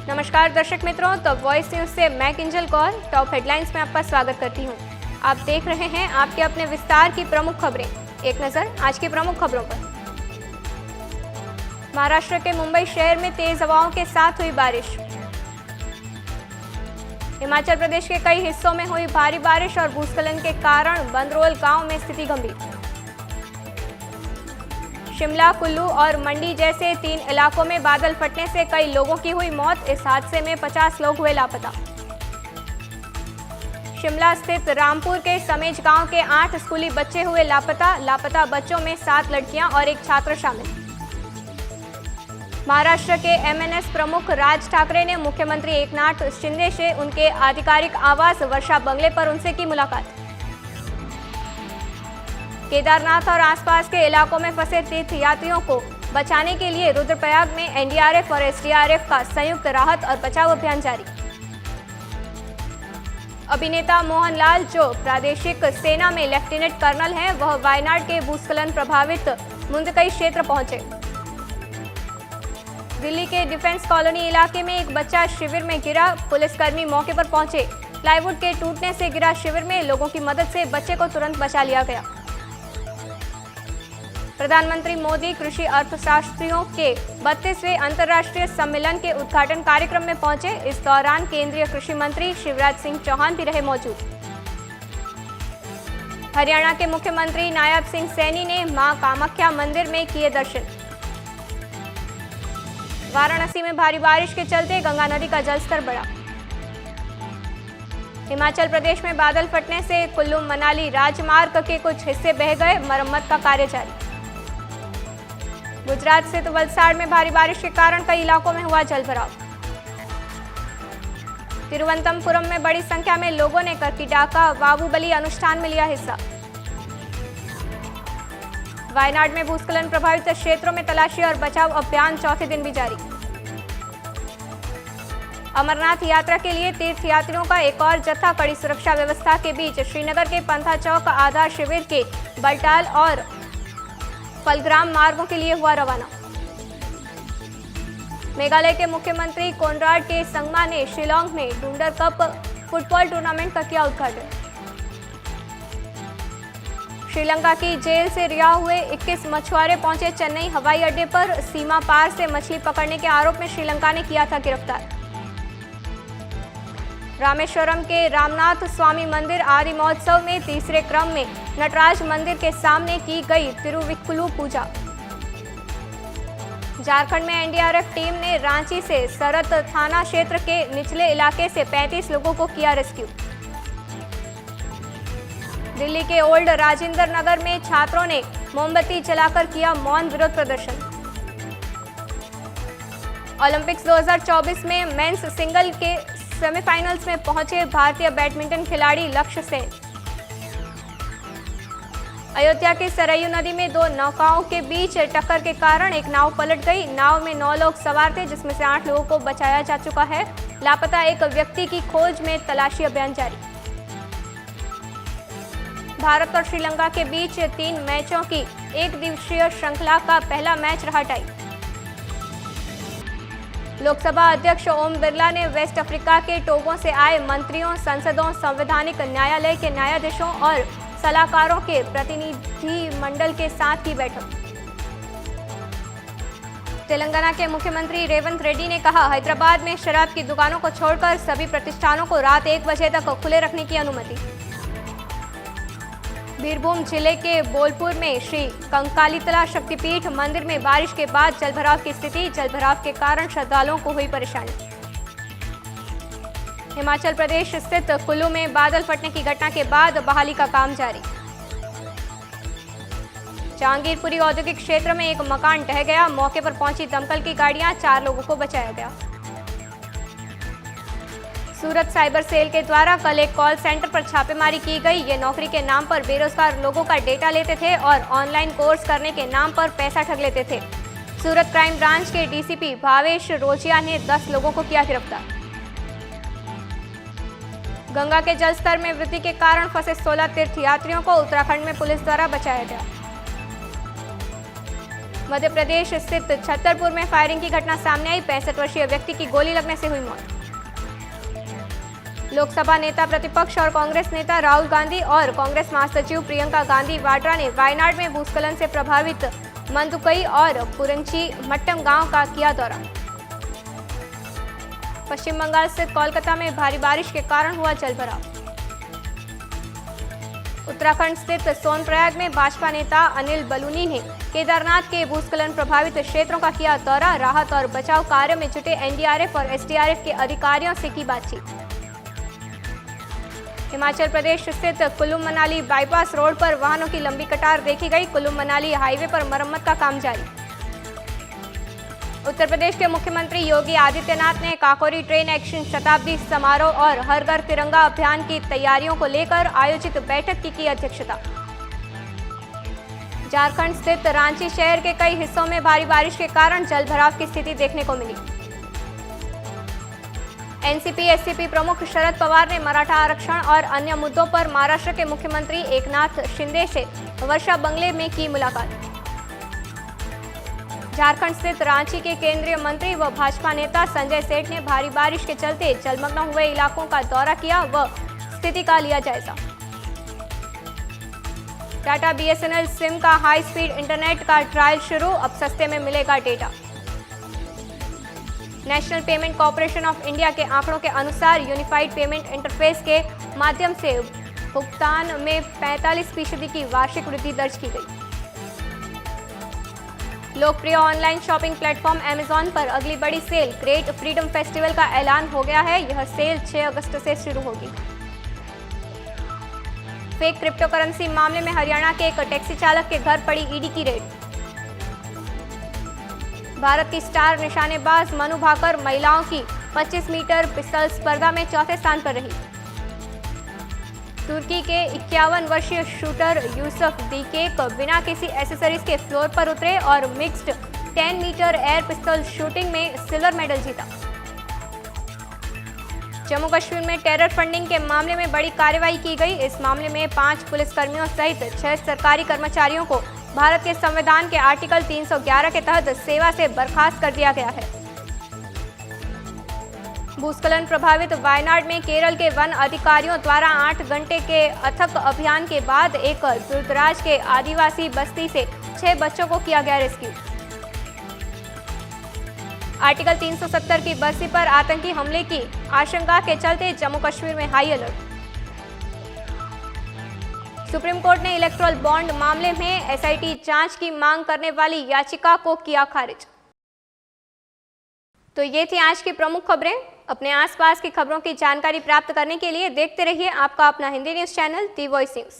नमस्कार दर्शक मित्रों, तो वॉइस न्यूज से मैं किंजल कौर टॉप हेडलाइंस में आपका स्वागत करती हूं। आप देख रहे हैं आपके अपने विस्तार की प्रमुख खबरें। एक नजर आज की प्रमुख खबरों पर। महाराष्ट्र के मुंबई शहर में तेज हवाओं के साथ हुई बारिश। हिमाचल प्रदेश के कई हिस्सों में हुई भारी बारिश और भूस्खलन के कारण बंदरोल गांव में स्थिति गंभीर। शिमला, कुल्लू और मंडी जैसे 3 इलाकों में बादल फटने से कई लोगों की हुई मौत। इस हादसे में 50 लोग हुए लापता। शिमला स्थित रामपुर के समेज गांव के 8 स्कूली बच्चे हुए लापता। लापता बच्चों में 7 लड़कियां और एक छात्र शामिल। महाराष्ट्र के एमएनएस प्रमुख राज ठाकरे ने मुख्यमंत्री एकनाथ शिंदे से उनके आधिकारिक आवास वर्षा बंगले पर उनसे की मुलाकात। केदारनाथ और आसपास के इलाकों में फंसे तीर्थयात्रियों को बचाने के लिए रुद्रप्रयाग में एनडीआरएफ और एसडीआरएफ का संयुक्त राहत और बचाव अभियान जारी। अभिनेता मोहनलाल, जो प्रादेशिक सेना में लेफ्टिनेंट कर्नल हैं, वह वायनाड के भूस्खलन प्रभावित मुंदकई क्षेत्र पहुंचे। दिल्ली के डिफेंस कॉलोनी इलाके में एक बच्चा शिविर में गिरा। पुलिसकर्मी मौके पर पहुंचे। प्लाईवुड के टूटने से गिरा शिविर में। लोगों की मदद से बच्चे को तुरंत बचा लिया गया। प्रधानमंत्री मोदी कृषि अर्थशास्त्रियों के 32वें अंतर्राष्ट्रीय सम्मेलन के उद्घाटन कार्यक्रम में पहुंचे। इस दौरान केंद्रीय कृषि मंत्री शिवराज सिंह चौहान भी रहे मौजूद। हरियाणा के मुख्यमंत्री नायब सिंह सैनी ने मां कामाख्या मंदिर में किए दर्शन। वाराणसी में भारी बारिश के चलते गंगा नदी का जलस्तर बढ़ा। हिमाचल प्रदेश में बादल फटने से कुल्लू मनाली राजमार्ग के कुछ हिस्से बह गए। मरम्मत का कार्य जारी। गुजरात स्थित वलसाड़ में भारी बारिश के कारण कई इलाकों में हुआ जलभराव। तिरुवनंतपुरम में बड़ी संख्या में लोगों ने कर्किटाका बाहुबली अनुष्ठान में लिया हिस्सा। वायनाड में भूस्खलन प्रभावित क्षेत्रों में तलाशी और बचाव अभियान चौथे दिन भी जारी। अमरनाथ यात्रा के लिए तीर्थयात्रियों का एक और जत्था कड़ी सुरक्षा व्यवस्था के बीच श्रीनगर के पंथा चौक आधार शिविर के बलटाल और फलग्राम मार्गों के लिए हुआ रवाना। मेघालय के मुख्यमंत्री कोनराड के संगमा ने शिलोंग में डुंडर कप फुटबॉल टूर्नामेंट का किया उद्घाटन। श्रीलंका की जेल से रिहा हुए 21 मछुआरे पहुंचे चेन्नई हवाई अड्डे पर। सीमा पार से मछली पकड़ने के आरोप में श्रीलंका ने किया था गिरफ्तार। रामेश्वरम के रामनाथ स्वामी मंदिर आदि महोत्सव में तीसरे क्रम में नटराज मंदिर के सामने की गई तिरुविक्कुलू पूजा। झारखंड में एनडीआरएफ टीम ने रांची से सरत थाना क्षेत्र के निचले इलाके से 35 लोगों को किया रेस्क्यू। दिल्ली के ओल्ड राजेंद्र नगर में छात्रों ने मोमबत्ती जलाकर किया मौन विरोध प्रदर्शन। ओलंपिक्स 2024 में मेंस सिंगल के सेमीफाइनल्स में पहुंचे भारतीय बैडमिंटन खिलाड़ी लक्ष्य सेन। अयोध्या की सरयू नदी में 2 नौकाओं के बीच टक्कर के कारण एक नाव पलट गई। नाव में 9 लोग सवार थे, जिसमें से 8 लोगों को बचाया जा चुका है। लापता एक व्यक्ति की खोज में तलाशी अभियान जारी। भारत और श्रीलंका के बीच 3 मैचों की एक दिवसीय श्रृंखला का पहला मैच रहा टाई। लोकसभा अध्यक्ष ओम बिरला ने वेस्ट अफ्रीका के टोगो से आए मंत्रियों, सांसदों, संवैधानिक न्यायालय के न्यायाधीशों और सलाहकारों के प्रतिनिधि मंडल के साथ की बैठक। तेलंगाना के मुख्यमंत्री रेवंत रेड्डी ने कहा, हैदराबाद में शराब की दुकानों को छोड़कर सभी प्रतिष्ठानों को रात 1 बजे तक खुले रखने की अनुमति। बीरभूम जिले के बोलपुर में श्री कंकालीतला शक्तिपीठ मंदिर में बारिश के बाद जलभराव की स्थिति। जलभराव के कारण श्रद्धालुओं को हुई परेशानी। हिमाचल प्रदेश स्थित कुल्लू में बादल फटने की घटना के बाद बहाली का काम जारी। जहांगीरपुरी औद्योगिक क्षेत्र में एक मकान ढह गया। मौके पर पहुंची दमकल की गाड़ियां, 4 लोगों को बचाया गया। सूरत साइबर सेल के द्वारा कल एक कॉल सेंटर पर छापेमारी की गई। ये नौकरी के नाम पर बेरोजगार लोगों का डेटा लेते थे और ऑनलाइन कोर्स करने के नाम पर पैसा ठग लेते थे। सूरत क्राइम ब्रांच के डीसीपी भावेश रोजिया ने 10 लोगों को किया गिरफ्तार। गंगा के जलस्तर में वृद्धि के कारण फंसे 16 तीर्थयात्रियों को उत्तराखंड में पुलिस द्वारा बचाया गया। मध्य प्रदेश स्थित छतरपुर में फायरिंग की घटना सामने आई। 65 वर्षीय व्यक्ति की गोली लगने से हुई मौत। लोकसभा नेता प्रतिपक्ष और कांग्रेस नेता राहुल गांधी और कांग्रेस महासचिव प्रियंका गांधी वाड्रा ने वायनाड में भूस्खलन से प्रभावित मंदुकई और पुरंची मट्टम गांव का किया दौरा। पश्चिम बंगाल स्थित कोलकाता में भारी बारिश के कारण हुआ जलभराव। उत्तराखंड स्थित सोनप्रयाग में भाजपा नेता अनिल बलूनी ने केदारनाथ के भूस्खलन प्रभावित क्षेत्रों का किया दौरा। राहत और बचाव कार्य में जुटे एनडीआरएफ और एसडीआरएफ के अधिकारियों से की बातचीत। हिमाचल प्रदेश स्थित कुल्लू मनाली बाईपास रोड पर वाहनों की लंबी कतार देखी गई। कुल्लू मनाली हाईवे पर मरम्मत का काम जारी। उत्तर प्रदेश के मुख्यमंत्री योगी आदित्यनाथ ने काकोरी ट्रेन एक्शन शताब्दी समारोह और हर घर तिरंगा अभियान की तैयारियों को लेकर आयोजित बैठक की अध्यक्षता। झारखंड स्थित रांची शहर के कई हिस्सों में भारी बारिश के कारण जलभराव की स्थिति देखने को मिली। एनसीपी एससीपी प्रमुख शरद पवार ने मराठा आरक्षण और अन्य मुद्दों पर महाराष्ट्र के मुख्यमंत्री एकनाथ शिंदे से वर्षा बंगले में की मुलाकात। झारखंड स्थित रांची के केंद्रीय मंत्री व भाजपा नेता संजय सेठ ने भारी बारिश के चलते जलमग्न हुए इलाकों का दौरा किया व स्थिति का लिया जायजा। टाटा बीएसएनएल सिम का हाई स्पीड इंटरनेट का ट्रायल शुरू, अब सस्ते में मिलेगा data. National payment corporation of India के आंकड़ों के अनुसार यूनिफाइड पेमेंट इंटरफेस के माध्यम से भुगतान में 45% की वार्षिक वृद्धि दर्ज की गई। लोकप्रिय ऑनलाइन शॉपिंग प्लेटफॉर्म अमेज़न पर अगली बड़ी सेल ग्रेट फ्रीडम फेस्टिवल का ऐलान हो गया है। यह सेल 6 अगस्त से शुरू होगी। फेक क्रिप्टो करेंसी मामले में हरियाणा के एक टैक्सी चालक के घर पड़ी ईडी की रेड। भारत की स्टार निशानेबाज मनु भाकर महिलाओं की 25 मीटर पिस्टल स्पर्धा में चौथे स्थान पर रही। तुर्की के 51 वर्षीय शूटर यूसुफ दीकेक बिना किसी एसेसरीज के फ्लोर पर उतरे और मिक्स्ड 10 मीटर एयर पिस्तौल शूटिंग में सिल्वर मेडल जीता। जम्मू कश्मीर में टेरर फंडिंग के मामले में बड़ी कार्रवाई की गई। इस मामले में 5 पुलिसकर्मियों सहित 6 सरकारी कर्मचारियों को भारत के संविधान के आर्टिकल 311 के तहत सेवा से बर्खास्त कर दिया गया है। भूस्खलन प्रभावित वायनाड में केरल के वन अधिकारियों द्वारा 8 घंटे के अथक अभियान के बाद एक दूरदराज के आदिवासी बस्ती से 6 बच्चों को किया गया रेस्क्यू। आर्टिकल 370 की बस्ती पर आतंकी हमले की आशंका के चलते जम्मू कश्मीर में हाई अलर्ट। सुप्रीम कोर्ट ने इलेक्टोरल बॉन्ड मामले में एसआईटी जांच की मांग करने वाली याचिका को किया खारिज। तो ये थी आज की प्रमुख खबरें। अपने आसपास की खबरों की जानकारी प्राप्त करने के लिए देखते रहिए आपका अपना हिंदी न्यूज चैनल दी वॉइस न्यूज।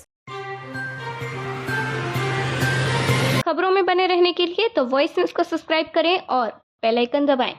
खबरों में बने रहने के लिए तो वॉइस न्यूज को सब्सक्राइब करें और बेल आइकन दबाएं।